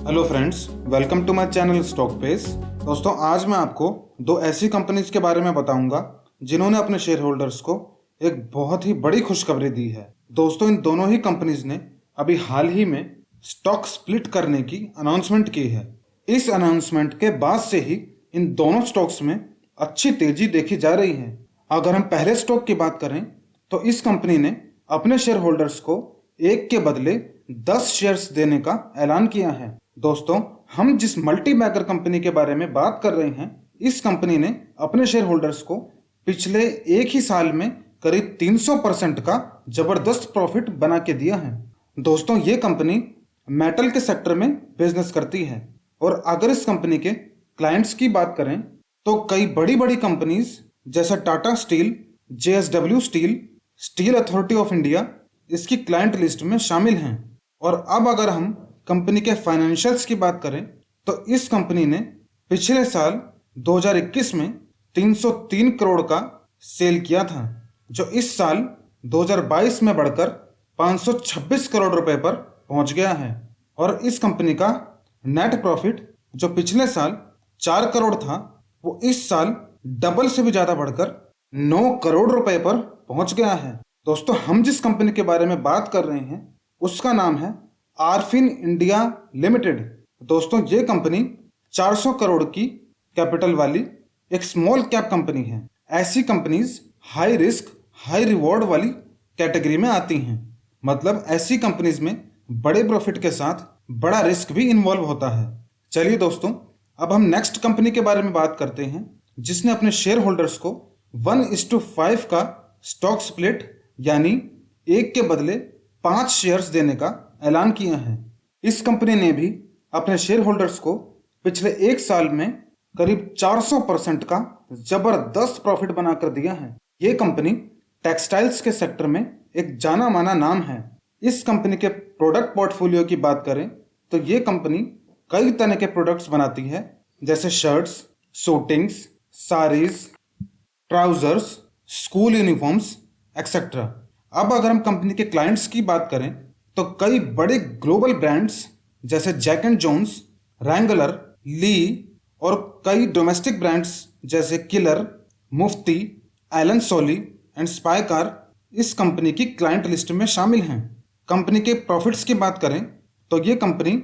Hello friends, welcome to my channel stock page. दोस्तों, आज मैं आपको दो ऐसी कंपनीज के बारे में बताऊंगा जिन्होंने अपने शेयर होल्डर्स को एक बहुत ही बड़ी खुशखबरी दी है। दोस्तों, इन दोनों ही कंपनीज ने अभी हाल ही में स्टॉक स्प्लिट करने की अनाउंसमेंट की है। इस अनाउंसमेंट के बाद से ही इन दोनों स्टॉक्स में अच्छी तेजी देखी जा रही है। अगर हम पहले स्टॉक की बात करें तो इस कंपनी ने अपने शेयर होल्डर्स को एक के बदले 10 शेयर्स देने का ऐलान किया है। दोस्तों, हम जिस मल्टी बैगर कंपनी के बारे में बात कर रहे हैं, इस कंपनी ने अपने शेयर होल्डर्स को पिछले एक ही साल में करीब 300% का जबरदस्त प्रॉफिट बना के दिया है। दोस्तों, ये कंपनी मेटल के सेक्टर में बिजनेस करती है और अगर इस कंपनी के क्लाइंट्स की बात करें तो कई बड़ी बड़ी कंपनीज जैसा Tata steel, JSW steel, steel authority of India इसकी क्लाइंट लिस्ट में शामिल हैं। और अब अगर हम कंपनी के फाइनेंशियल्स की बात करें तो इस कंपनी ने पिछले साल 2021 में 303 करोड़ का सेल किया था, जो इस साल 2022 में बढ़कर 526 करोड़ रुपए पर पहुंच गया है। और इस कंपनी का नेट प्रॉफिट जो पिछले साल 4 करोड़ था, वो इस साल डबल से भी ज़्यादा बढ़कर 9 करोड़ रुपए पर पहुंच गया है। दोस्तों, हम जिस कंपनी के बारे में बात कर रहे हैं उसका नाम है आरफिन इंडिया लिमिटेड। दोस्तों, ये कंपनी 400 करोड़ की कैपिटल वाली एक स्मॉल कैप कंपनी है। ऐसी companies high risk high reward वाली कैटेगरी में आती हैं। मतलब ऐसी कंपनीज में बड़े प्रॉफिट के साथ बड़ा रिस्क भी इन्वॉल्व होता है। चलिए दोस्तों, अब हम नेक्स्ट कंपनी के बारे में बात करते हैं जिसने अपने शेयर होल्डर्स को 1:5 का स्टॉक स्प्लिट यानी एक के बदले 5 शेयर्स देने का ऐलान किया है। इस कंपनी ने भी अपने शेयर होल्डर्स को पिछले एक साल में करीब 400% का जबरदस्त प्रॉफिट बनाकर दिया है। ये कंपनी टेक्सटाइल्स के सेक्टर में एक जाना माना नाम है। इस कंपनी के प्रोडक्ट पोर्टफोलियो की बात करें तो ये कंपनी कई तरह के प्रोडक्ट्स बनाती है, जैसे shirts, suitings, saris, trousers, school uniforms etcetera. अब अगर हम कंपनी के क्लाइंट्स की बात करें तो कई बड़े ग्लोबल ब्रांड्स जैसे Jack and Jones, Wrangler, Lee और कई डोमेस्टिक ब्रांड्स जैसे Killer, Mufti, Allen Solly and Spykar इस कंपनी की क्लाइंट लिस्ट में शामिल हैं। कंपनी के प्रॉफिट्स की बात करें तो ये कंपनी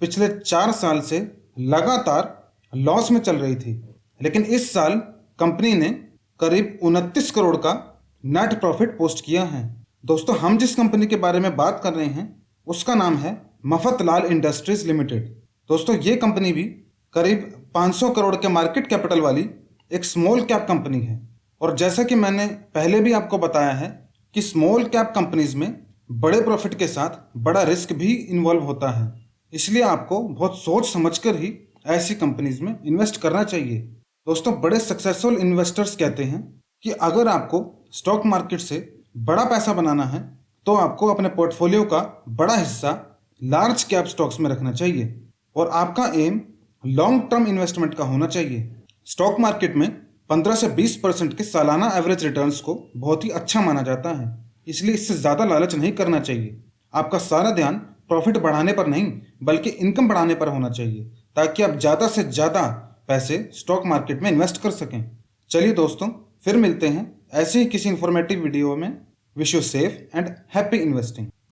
पिछले 4 साल से लगातार लॉस में चल रही थी, लेकिन इस साल कंपनी ने करीब 29 करोड़ का नेट प्रॉफिट पोस्ट किया है। दोस्तों, हम जिस कंपनी के बारे में बात कर रहे हैं उसका नाम है मफतलाल इंडस्ट्रीज लिमिटेड। दोस्तों, ये कंपनी भी करीब 500 करोड़ के मार्केट कैपिटल वाली एक स्मॉल कैप कंपनी है। और जैसा कि मैंने पहले भी आपको बताया है कि स्मॉल कैप कंपनीज में बड़े प्रॉफिट के साथ बड़ा रिस्क भी इन्वॉल्व होता है, इसलिए आपको बहुत सोच समझकर ही ऐसी कंपनीज में इन्वेस्ट करना चाहिए। दोस्तों, बड़े सक्सेसफुल इन्वेस्टर्स कहते हैं कि अगर आपको स्टॉक मार्केट से बड़ा पैसा बनाना है तो आपको अपने पोर्टफोलियो का बड़ा हिस्सा लार्ज कैप स्टॉक्स में रखना चाहिए और आपका एम लॉन्ग टर्म इन्वेस्टमेंट का होना चाहिए। स्टॉक मार्केट में 15 से 20% के सालाना एवरेज रिटर्न्स को बहुत ही अच्छा माना जाता है, इसलिए इससे ज़्यादा लालच नहीं करना चाहिए। आपका सारा ध्यान प्रॉफिट बढ़ाने पर नहीं बल्कि इनकम बढ़ाने पर होना चाहिए, ताकि आप ज़्यादा से ज़्यादा पैसे स्टॉक मार्केट में इन्वेस्ट कर सकें। चलिए दोस्तों, फिर मिलते हैं ऐसे ही किसी इंफॉर्मेटिव वीडियो में। Wish you safe and happy investing.